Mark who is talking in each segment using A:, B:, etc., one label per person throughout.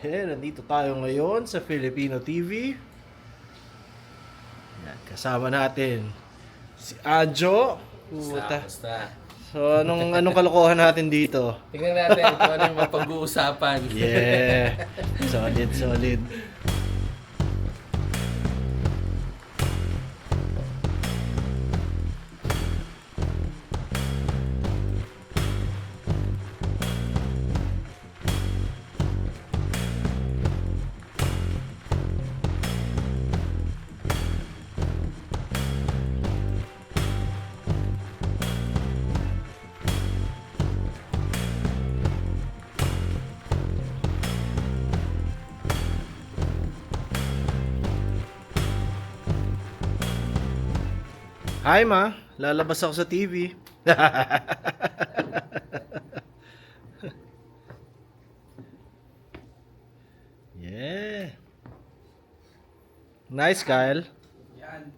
A: Yeah, nandito tayo ngayon sa Filipino TV. Yan, kasama natin si Adjo. Puta.
B: Basta.
A: So, anong kalokohan natin dito?
B: Tingnan natin kung ano yung mapag-uusapan.
A: Yeah. Solid. Hi ma, lalabas ako sa TV. Yeah. Nice, Kyle.
B: Yan.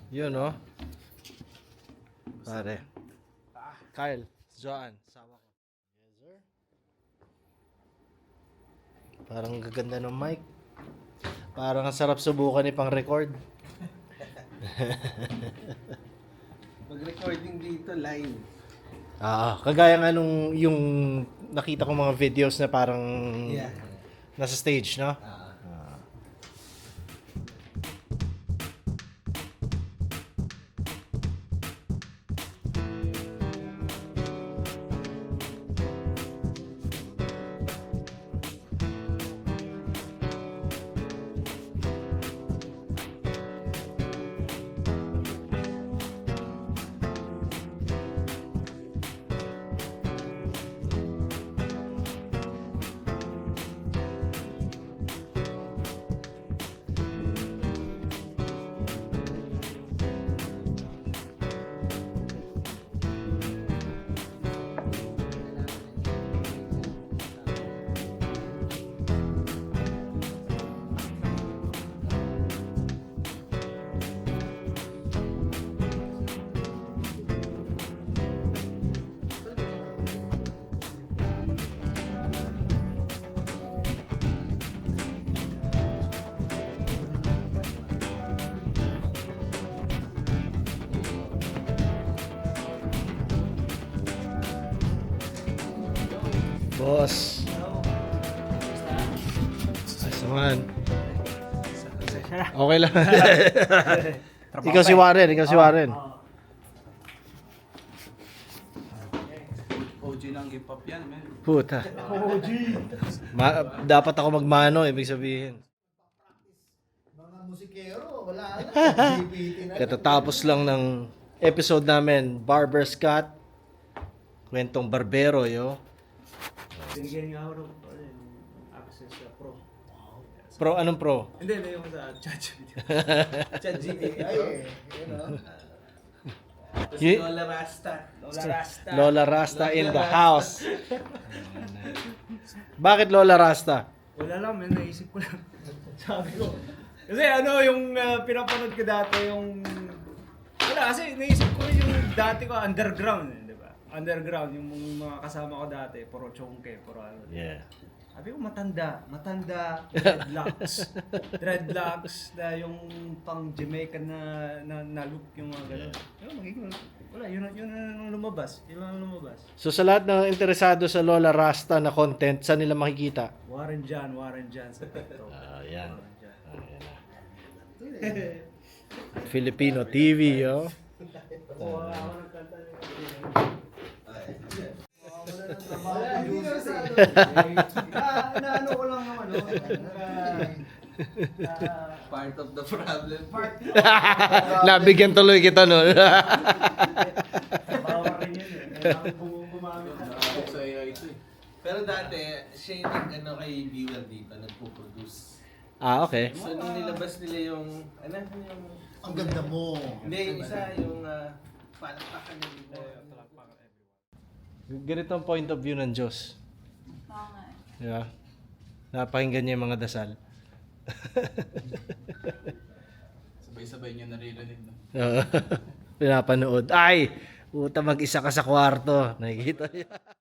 A: Yun, no? Pare. Kyle, Joan, sama ko. Yes, sir. Parang gaganda ng mic. Parang ang sarap subukan ni pang record.
B: Mag-recording dito live.
A: Kagaya nga nung yung nakita ko mga videos na parang nasa stage, no? Boss. Ayos naman. Okay lang. Ikaw si Warren.
B: OG ng hip-hop yan, man.
A: Puta. Dapat ako magmano, ibig sabihin.
C: Mga musikero, wala na. GPT na.
A: Katatapos lang ng episode namin, Barber Scott. Kwentong barbero, yo.
D: Binigyan nga ako ng access sa Pro.
A: Pro, anong pro?
D: Hindi, yung sa ChatGPT.
B: ChatGPT.
C: Ay, yun o.
B: Tapos
A: Ye-
B: Lola Rasta.
A: Lola Rasta in the house. Bakit Lola Rasta?
D: Wala lang, may naisip ko lang. Sabi ko. Kasi yung pinapanood ko dati yung... Wala, kasi naisip ko rin yung dati ko underground, di ba? Underground, yung mga kasama ko dati, puro chongke, puro ano.
A: Yeah.
D: Sabi ko matanda, dreadlocks na yung pang Jamaican na look yung mga gano'n. Yun, magiging, wala, yun ang lumabas.
A: So sa lahat ng interesado sa Lola Rasta na content, saan nila makikita?
D: Warren Jan sa TikTok.
A: Yan.
D: Warren Jan.
A: Filipino TV, yo.
C: Naano ko lang naman, no?
B: Part of the problem.
A: Nabigyan tuloy kita, no?
D: Bawal rin yun eh. Kailangan gumamit na.
B: Nakakabok sa AI ito eh. Pero dati, siya yung kay viewer dito, nagpo-produce.
A: Okay.
B: So nung nilabas nila yung, yung...
C: Ang ganda mo.
B: Hindi, yung isa, yung palakpakan ng iba.
A: Ganito ang point of view ng Diyos. Di ba? Napakinggan niya yung mga dasal.
B: Sabay-sabay niyo naririnig. No?
A: Pinapanood. Ay! Puta, mag-isa ka sa kwarto. Nakikita niya.